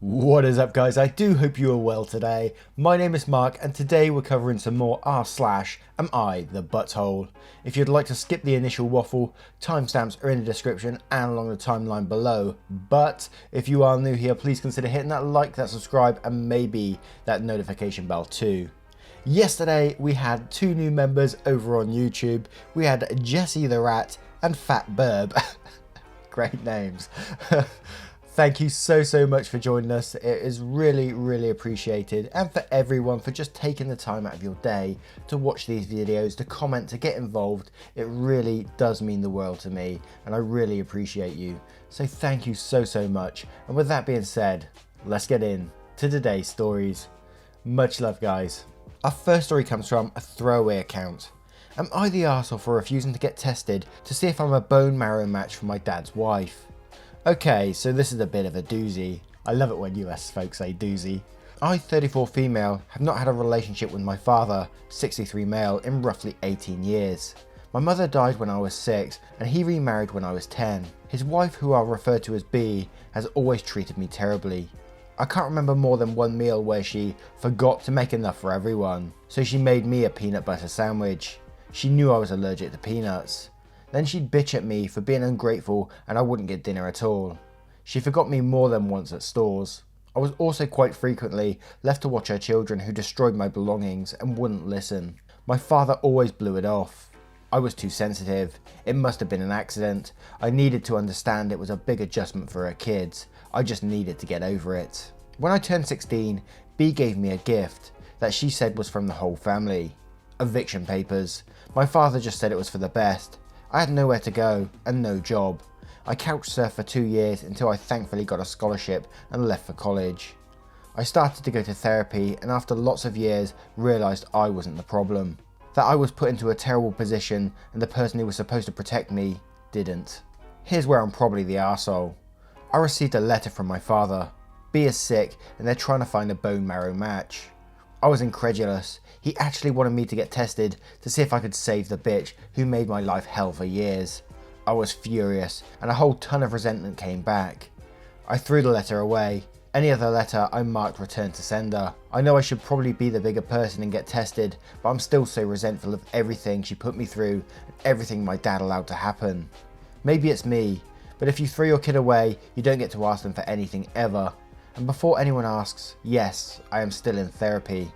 What is up, guys? I do hope you are well today. My name is Mark and today we're covering some more r/am I the butthole. If you'd like to skip the initial waffle, timestamps are in the description and along the timeline below. But if you are new here, please consider hitting that like, that subscribe and maybe that notification bell too. Yesterday we had two new members over on YouTube. We had Jesse the Rat and Fat Burb. Great names. Thank you so much for joining us. It is really appreciated, and for everyone for just taking the time out of your day to watch these videos, to comment, to get involved. It really does mean the world to me and I really appreciate you. So thank you so much. And with that being said, let's get in to today's stories. Much love, guys. Our first story comes from a throwaway account. Am I the arsehole for refusing to get tested to see if I'm a bone marrow match for my dad's wife? Okay, so this is a bit of a doozy. I love it when US folks say doozy. I, 34 female, have not had a relationship with my father, 63 male, in roughly 18 years. My mother died when I was 6 and he remarried when I was 10. His wife, who I'll refer to as B, has always treated me terribly. I can't remember more than one meal where she forgot to make enough for everyone, so she made me a peanut butter sandwich. She knew I was allergic to peanuts. Then she'd bitch at me for being ungrateful and I wouldn't get dinner at all. She forgot me more than once at stores. I was also quite frequently left to watch her children, who destroyed my belongings and wouldn't listen. My father always blew it off. I was too sensitive. It must have been an accident. I needed to understand it was a big adjustment for her kids. I just needed to get over it. When I turned 16, B gave me a gift that she said was from the whole family. Eviction papers. My father just said it was for the best. I had nowhere to go and no job. I couch surfed for 2 years until I thankfully got a scholarship and left for college. I started to go to therapy and after lots of years realised I wasn't the problem. That I was put into a terrible position and the person who was supposed to protect me didn't. Here's where I'm probably the arsehole. I received a letter from my father. B is sick and they're trying to find a bone marrow match. I was incredulous. He actually wanted me to get tested to see if I could save the bitch who made my life hell for years. I was furious and a whole ton of resentment came back. I threw the letter away. Any other letter I marked return to sender. I know I should probably be the bigger person and get tested, but I'm still so resentful of everything she put me through and everything my dad allowed to happen. Maybe it's me, but if you throw your kid away, you don't get to ask them for anything ever. And before anyone asks, yes, I am still in therapy.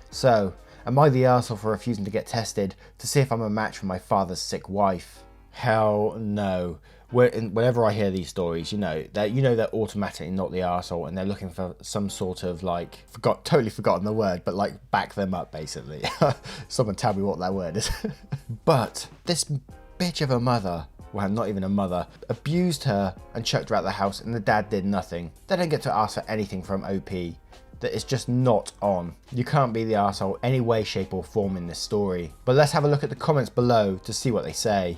So, am I the arsehole for refusing to get tested to see if I'm a match for my father's sick wife? Hell no. Whenever I hear these stories, you know they're automatically not the arsehole and they're looking for some sort of like, totally forgotten the word, but like back them up basically. Someone tell me what that word is. But this bitch of a mother, well, not even a mother, abused her and chucked her out the house and the dad did nothing. They don't get to ask for anything from OP. That is just not on. You can't be the arsehole any way, shape or form in this story. But let's have a look at the comments below to see what they say.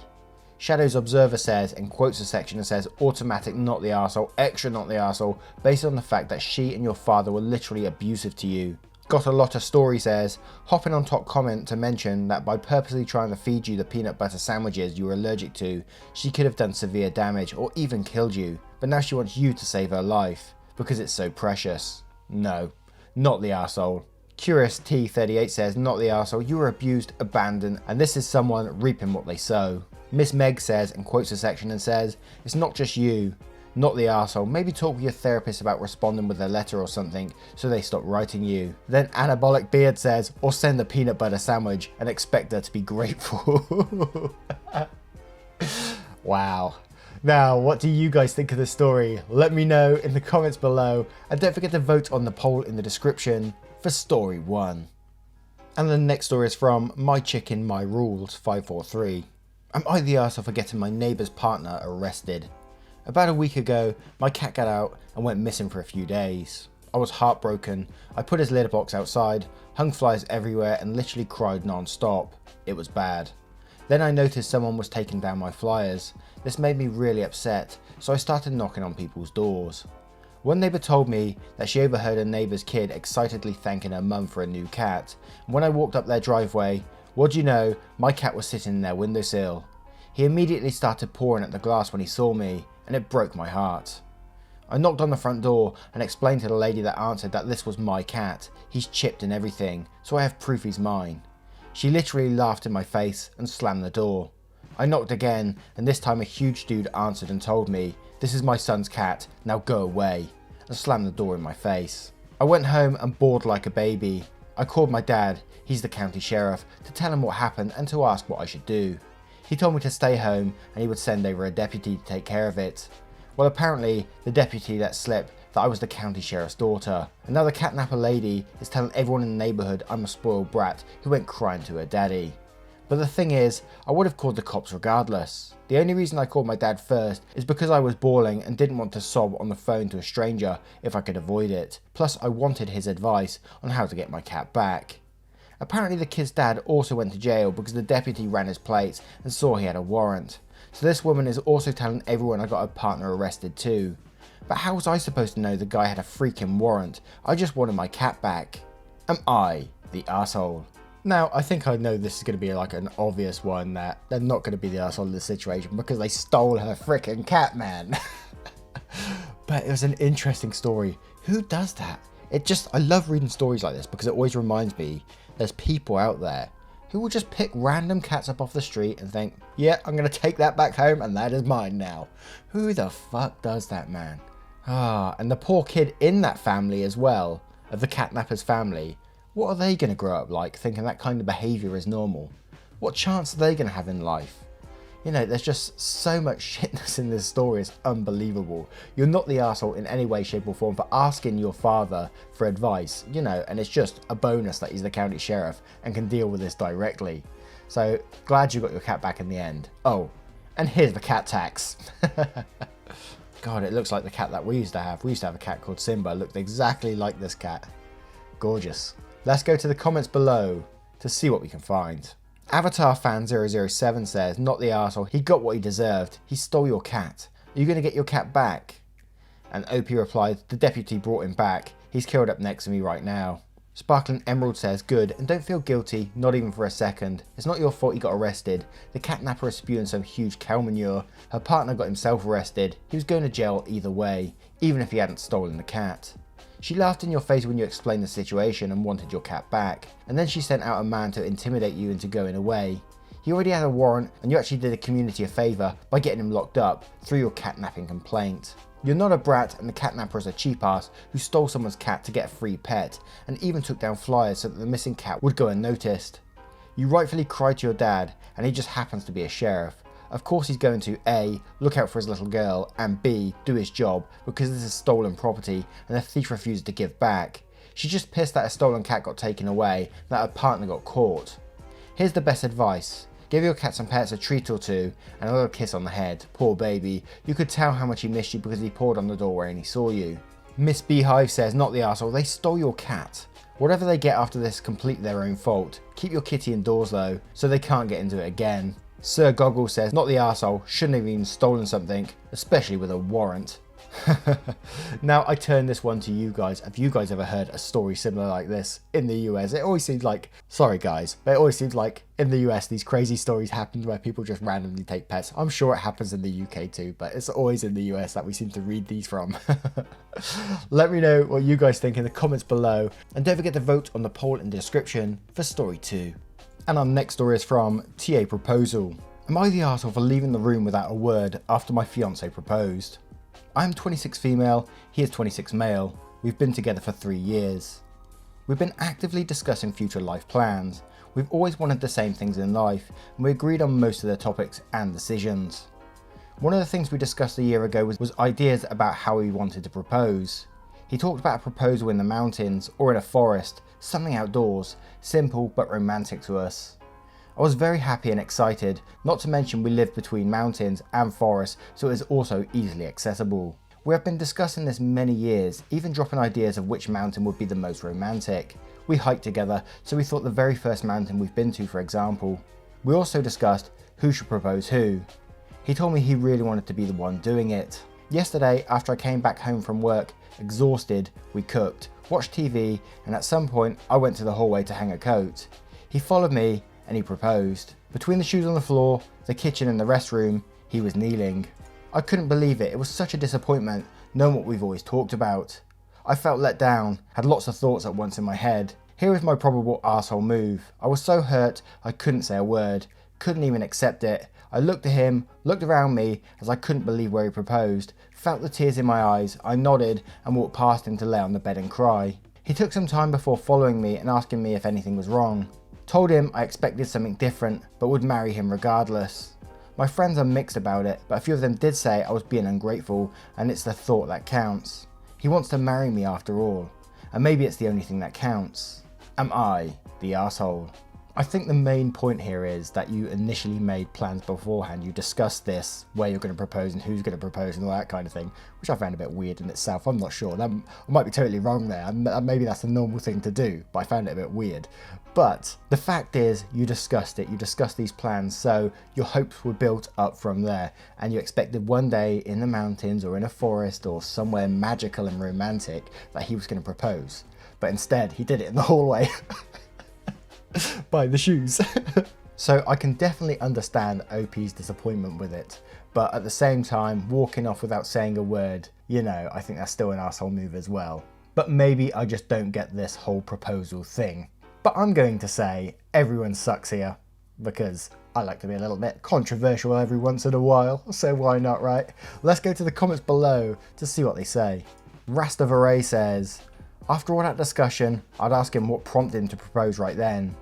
Shadows Observer says, and quotes a section and says, automatic not the arsehole, extra not the arsehole, based on the fact that she and your father were literally abusive to you. Got a lot of story says, hopping on top comment to mention that by purposely trying to feed you the peanut butter sandwiches you were allergic to, she could have done severe damage or even killed you, but now she wants you to save her life, because it's so precious. No, not the arsehole. Curious T38 says, not the arsehole, you were abused, abandoned, and this is someone reaping what they sow. Miss Meg says, and quotes a section and says, it's not just you. Not the arsehole, maybe talk with your therapist about responding with a letter or something so they stop writing you. Then Anabolic Beard says, or send a peanut butter sandwich and expect her to be grateful. Wow. Now, what do you guys think of this story? Let me know in the comments below and don't forget to vote on the poll in the description for story 1. And the next story is from My Chicken My Rules 543. Am I the arsehole for getting my neighbour's partner arrested? About a week ago, my cat got out and went missing for a few days. I was heartbroken. I put his litter box outside, hung flies everywhere and literally cried non-stop. It was bad. Then I noticed someone was taking down my flyers. This made me really upset, so I started knocking on people's doors. One neighbour told me that she overheard a neighbour's kid excitedly thanking her mum for a new cat, and when I walked up their driveway, what do you know, my cat was sitting in their windowsill. He immediately started pawing at the glass when he saw me, and it broke my heart. I knocked on the front door and explained to the lady that answered that this was my cat. He's chipped and everything, so I have proof he's mine. She literally laughed in my face and slammed the door. I knocked again, and this time a huge dude answered and told me, "This is my son's cat, now go away," and slammed the door in my face. I went home and bawled like a baby. I called my dad, he's the county sheriff, to tell him what happened and to ask what I should do. He told me to stay home and he would send over a deputy to take care of it. Well, apparently the deputy let slip that I was the county sheriff's daughter, and now the catnapper lady is telling everyone in the neighbourhood I'm a spoiled brat who went crying to her daddy. But the thing is, I would have called the cops regardless. The only reason I called my dad first is because I was bawling and didn't want to sob on the phone to a stranger if I could avoid it. Plus I wanted his advice on how to get my cat back. Apparently the kid's dad also went to jail because the deputy ran his plates and saw he had a warrant. So this woman is also telling everyone I got her partner arrested too. But how was I supposed to know the guy had a freaking warrant? I just wanted my cat back. Am I the asshole? Now, I think I know this is going to be like an obvious one that they're not going to be the asshole in this situation because they stole her freaking cat, man. But it was an interesting story. Who does that? I love reading stories like this because it always reminds me there's people out there who will just pick random cats up off the street and think, yeah, I'm going to take that back home and that is mine now. Who the fuck does that, man? And the poor kid in that family as well, of the catnapper's family. What are they going to grow up like, thinking that kind of behaviour is normal? What chance are they going to have in life? You know, there's just so much shitness in this story, it's unbelievable. You're not the arsehole in any way, shape or form for asking your father for advice, you know, and it's just a bonus that he's the county sheriff and can deal with this directly. So, glad you got your cat back in the end. Oh, and here's the cat tax. God, it looks like the cat that we used to have. We used to have a cat called Simba, looked exactly like this cat. Gorgeous. Let's go to the comments below to see what we can find. Avatar fan 007 says, not the arsehole, he got what he deserved. He stole your cat. Are you going to get your cat back? And OP replied, the deputy brought him back. He's curled up next to me right now. Sparkling Emerald says, good, and don't feel guilty, not even for a second. It's not your fault he got arrested. The catnapper is spewing some huge cow manure. Her partner got himself arrested. He was going to jail either way, even if he hadn't stolen the cat. She laughed in your face when you explained the situation and wanted your cat back, and then she sent out a man to intimidate you into going away. He already had a warrant and you actually did the community a favour by getting him locked up through your catnapping complaint. You're not a brat, and the catnapper is a cheap ass who stole someone's cat to get a free pet and even took down flyers so that the missing cat would go unnoticed. You rightfully cried to your dad and he just happens to be a sheriff. Of course he's going to A, look out for his little girl, and B, do his job because this is stolen property and the thief refused to give back. She's just pissed that a stolen cat got taken away and that her partner got caught. Here's the best advice. Give your cat some pets, a treat or two, and a little kiss on the head. Poor baby. You could tell how much he missed you because he pawed on the doorway and he saw you. Miss Beehive says, not the arsehole, they stole your cat. Whatever they get after this, completely their own fault. Keep your kitty indoors though, so they can't get into it again. Sir Goggle says, not the arsehole, shouldn't have even stolen something, especially with a warrant. Now I turn this one to you guys. Have you guys ever heard a story similar like this in the US? It always seems like, sorry guys, but it always seems like in the US these crazy stories happen where people just randomly take pets. I'm sure it happens in the UK too, but it's always in the US that we seem to read these from. Let me know what you guys think in the comments below, and don't forget to vote on the poll in the description for story 2. And our next story is from TA Proposal. Am I the arsehole for leaving the room without a word after my fiance proposed? I am 26 female, he is 26 male. We've been together for 3 years. We've been actively discussing future life plans. We've always wanted the same things in life, and we agreed on most of the topics and decisions. One of the things we discussed a year ago was ideas about how we wanted to propose. He talked about a proposal in the mountains or in a forest, something outdoors, simple but romantic to us. I was very happy and excited, not to mention we live between mountains and forests, so it is also easily accessible. We have been discussing this many years, even dropping ideas of which mountain would be the most romantic. We hiked together, so we thought the very first mountain we've been to, for example. We also discussed who should propose who. He told me he really wanted to be the one doing it. Yesterday, after I came back home from work, exhausted, we cooked, watched TV, and at some point I went to the hallway to hang a coat. He followed me and he proposed. Between the shoes on the floor, the kitchen and the restroom, he was kneeling. I couldn't believe it. It was such a disappointment knowing what we've always talked about. I felt let down, had lots of thoughts at once in my head. Here was my probable arsehole move. I was so hurt I couldn't say a word, couldn't even accept it. I looked at him, looked around me as I couldn't believe where he proposed, felt the tears in my eyes, I nodded and walked past him to lay on the bed and cry. He took some time before following me and asking me if anything was wrong. Told him I expected something different, but would marry him regardless. My friends are mixed about it, but a few of them did say I was being ungrateful and it's the thought that counts. He wants to marry me after all, and maybe it's the only thing that counts. Am I the arsehole? I think the main point here is that you initially made plans beforehand. You discussed this, where you're going to propose and who's going to propose and all that kind of thing, which I found a bit weird in itself. I'm not sure. I might be totally wrong there. Maybe that's a normal thing to do, but I found it a bit weird. But the fact is, you discussed it. You discussed these plans, so your hopes were built up from there, and you expected one day in the mountains or in a forest or somewhere magical and romantic that he was going to propose. But instead, he did it in the hallway. By the shoes. So I can definitely understand OP's disappointment with it, but at the same time, walking off without saying a word, you know, I think that's still an arsehole move as well. But maybe I just don't get this whole proposal thing. But I'm going to say everyone sucks here, because I like to be a little bit controversial every once in a while, so why not, right? Let's go to the comments below to see what they say. Rastavaray says, after all that discussion, I'd ask him what prompted him to propose right then.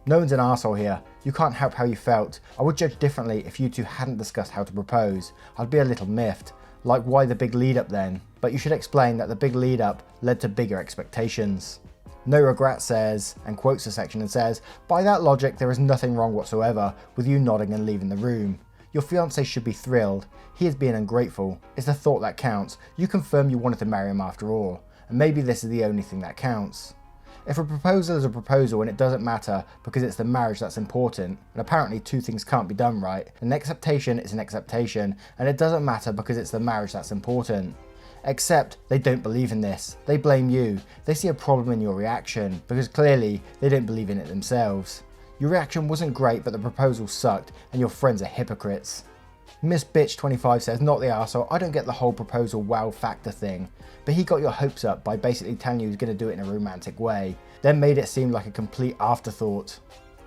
No one's an arsehole here. You can't help how you felt. I would judge differently if you two hadn't discussed how to propose. I'd be a little miffed. Like, why the big lead up then? But you should explain that the big lead up led to bigger expectations. No Regret says, and quotes the section and says, by that logic there is nothing wrong whatsoever with you nodding and leaving the room. Your fiancé should be thrilled. He is being ungrateful. It's the thought that counts. You confirm you wanted to marry him after all. And maybe this is the only thing that counts. If a proposal is a proposal and it doesn't matter because it's the marriage that's important, and apparently two things can't be done right, an acceptation is an acceptation, and it doesn't matter because it's the marriage that's important. Except they don't believe in this. They blame you. They see a problem in your reaction because clearly they don't believe in it themselves. Your reaction wasn't great, but the proposal sucked and your friends are hypocrites. Miss Bitch 25 says, not the arsehole, I don't get the whole proposal wow factor thing, but he got your hopes up by basically telling you he was going to do it in a romantic way, then made it seem like a complete afterthought.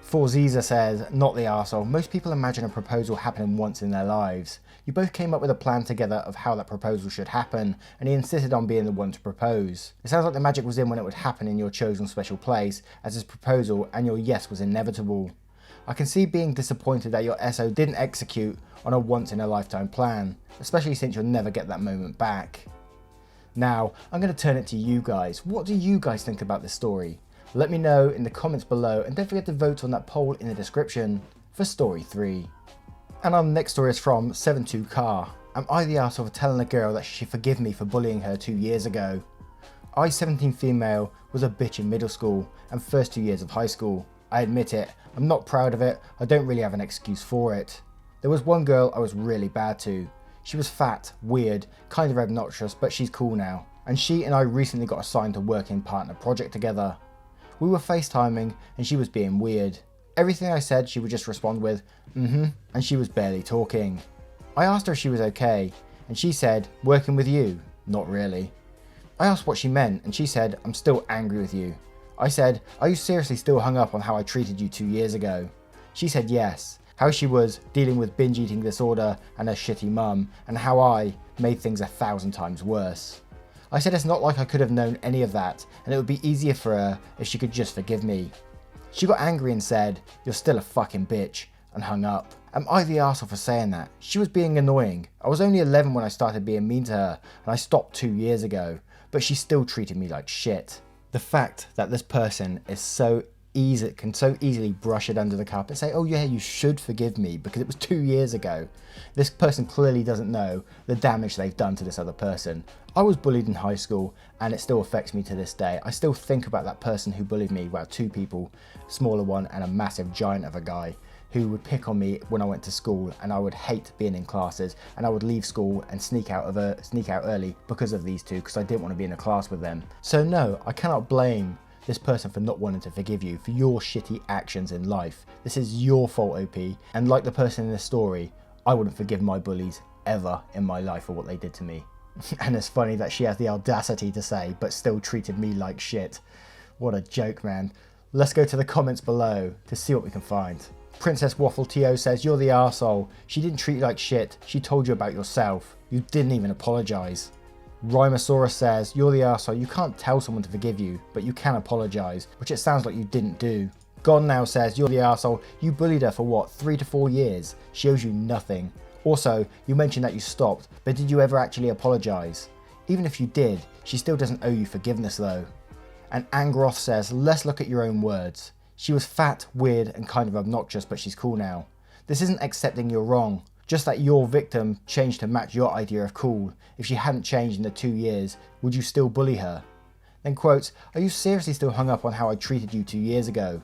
Forziza says, not the arsehole, most people imagine a proposal happening once in their lives. You both came up with a plan together of how that proposal should happen, and he insisted on being the one to propose. It sounds like the magic was in when it would happen in your chosen special place, as his proposal and your yes was inevitable. I can see being disappointed that your SO didn't execute on a once-in-a-lifetime plan, especially since you'll never get that moment back. Now, I'm going to turn it to you guys. What do you guys think about this story? Let me know in the comments below, and don't forget to vote on that poll in the description for story 3. And our next story is from 72Car. Am I the arsehole for telling a girl that she should forgive me for bullying her 2 years ago? I, 17 female, was a bitch in middle school and first 2 years of high school. I admit it, I'm not proud of it, I don't really have an excuse for it. There was one girl I was really bad to. She was fat, weird, kind of obnoxious, but she's cool now. And she and I recently got assigned to work in partner project together. We were FaceTiming and she was being weird. Everything I said she would just respond with, and she was barely talking. I asked her if she was okay, and she said, working with you? Not really. I asked what she meant, and she said, I'm still angry with you. I said, are you seriously still hung up on how I treated you 2 years ago? She said yes, how she was dealing with binge eating disorder and a shitty mum, and how I made things 1,000 times worse. I said it's not like I could have known any of that, and it would be easier for her if she could just forgive me. She got angry and said, you're still a fucking bitch, and hung up. Am I the arsehole for saying that? She was being annoying. I was only 11 when I started being mean to her, and I stopped 2 years ago, but she still treated me like shit. The fact that this person is can so easily brush it under the carpet and say, oh yeah, you should forgive me because it was 2 years ago. This person clearly doesn't know the damage they've done to this other person. I was bullied in high school and it still affects me to this day. I still think about that person who bullied me, well, 2 people, a smaller one and a massive giant of a guy, who would pick on me when I went to school, and I would hate being in classes, and I would leave school and sneak out early because of these two, because I didn't want to be in a class with them. So no, I cannot blame this person for not wanting to forgive you for your shitty actions in life. This is your fault, OP, and like the person in this story, I wouldn't forgive my bullies ever in my life for what they did to me. And it's funny that she has the audacity to say, but still treated me like shit. What a joke, man. Let's go to the comments below to see what we can find. Princess Waffle TO says, you're the arsehole. She didn't treat you like shit. She told you about yourself. You didn't even apologise. Rhymosaurus says, you're the arsehole. You can't tell someone to forgive you, but you can apologise, which it sounds like you didn't do. Gone Now says, you're the arsehole. You bullied her for what, 3 to 4 years? She owes you nothing. Also, you mentioned that you stopped, but did you ever actually apologise? Even if you did, she still doesn't owe you forgiveness though. And Angroth says, let's look at your own words. She was fat, weird, and kind of obnoxious, but she's cool now. This isn't accepting you're wrong, just that your victim changed to match your idea of cool. If she hadn't changed in the 2 years, would you still bully her? Then quotes, are you seriously still hung up on how I treated you 2 years ago?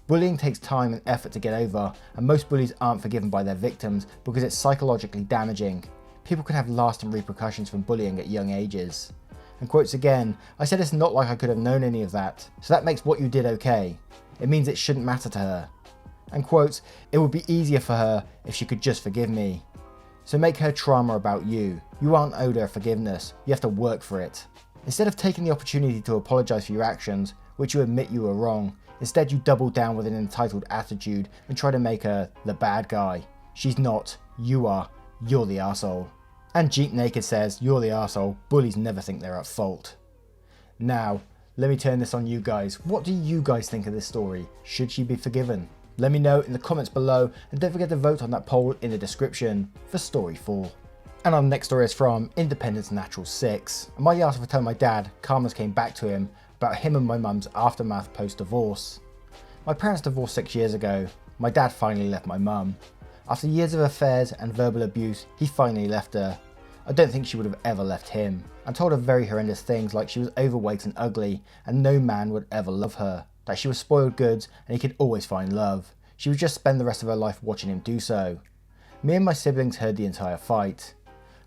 Bullying takes time and effort to get over, and most bullies aren't forgiven by their victims because it's psychologically damaging. People can have lasting repercussions from bullying at young ages. And quotes again, I said it's not like I could have known any of that, so that makes what you did okay. It means it shouldn't matter to her. And quotes, it would be easier for her if she could just forgive me. So make her trauma about you. You aren't owed her forgiveness, you have to work for it. Instead of taking the opportunity to apologise for your actions, which you admit you were wrong, instead you double down with an entitled attitude and try to make her the bad guy. She's not, you are, you're the arsehole. And Jeep Naked says, you're the arsehole, bullies never think they're at fault. Now, let me turn this on you guys. What do you guys think of this story? Should she be forgiven? Let me know in the comments below, and don't forget to vote on that poll in the description for story 4. And our next story is from Independence Natural 6. And my asked for telling my dad, Karmas came back to him about him and my mum's aftermath post-divorce. My parents divorced 6 years ago. My dad finally left my mum. After years of affairs and verbal abuse, he finally left her. I don't think she would have ever left him, and told her very horrendous things like she was overweight and ugly and no man would ever love her, that she was spoiled goods and he could always find love. She would just spend the rest of her life watching him do so. Me and my siblings heard the entire fight.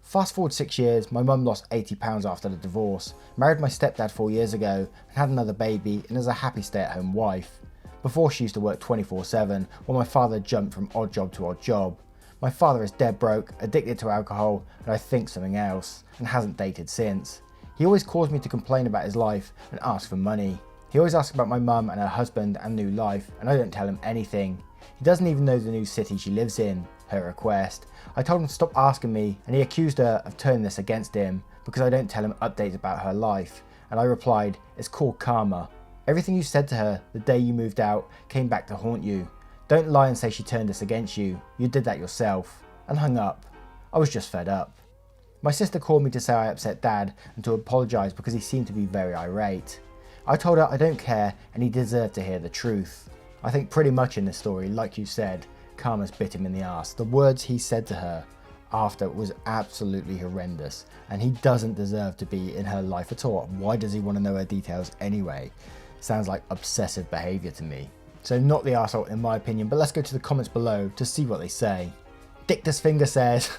Fast forward 6 years, my mum lost 80 pounds after the divorce, married my stepdad 4 years ago and had another baby and is a happy stay-at-home wife. Before she used to work 24/7 while my father jumped from odd job to odd job. My father is dead broke, addicted to alcohol, and I think something else, and hasn't dated since. He always calls me to complain about his life and ask for money. He always asks about my mum and her husband and new life, and I don't tell him anything. He doesn't even know the new city she lives in, her request. I told him to stop asking me, and he accused her of turning this against him because I don't tell him updates about her life, and I replied, it's called karma. Everything you said to her the day you moved out came back to haunt you. Don't lie and say she turned this against you. You did that yourself. And hung up. I was just fed up. My sister called me to say I upset Dad and to apologise because he seemed to be very irate. I told her I don't care and he deserved to hear the truth. I think pretty much in this story, like you said, karma's bit him in the arse. The words he said to her after was absolutely horrendous, and he doesn't deserve to be in her life at all. Why does he want to know her details anyway? Sounds like obsessive behaviour to me. So not the arsehole in my opinion, but let's go to the comments below to see what they say. Dictus Finger says,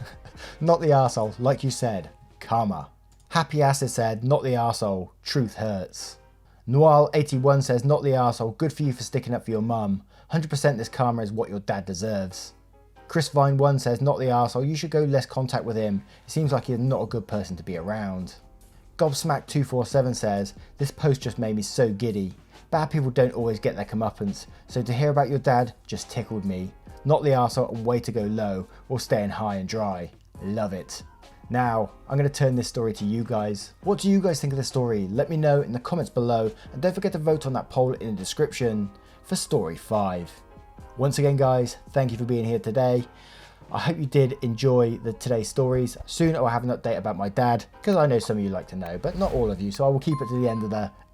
not the arsehole, like you said, karma. Happy Acid said, not the arsehole, truth hurts. Noir81 says, not the arsehole, good for you for sticking up for your mum. 100% this karma is what your dad deserves. Chris Vine 1 says, not the arsehole, you should go less contact with him. It seems like he's not a good person to be around. Gobsmack 247 says, this post just made me so giddy. Bad people don't always get their comeuppance, so to hear about your dad just tickled me. Not the arsehole and way to go low, or staying high and dry. Love it. Now, I'm going to turn this story to you guys. What do you guys think of the story? Let me know in the comments below, and don't forget to vote on that poll in the description for story 5. Once again guys, thank you for being here today. I hope you did enjoy today's stories. Soon I'll have an update about my dad, because I know some of you like to know, but not all of you, so I will keep it to the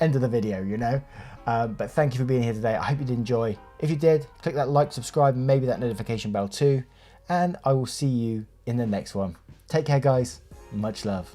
end of the video, you know. But thank you for being here today. I hope you did enjoy. If you did, click that like, subscribe, and maybe that notification bell too. And I will see you in the next one. Take care guys. Much love.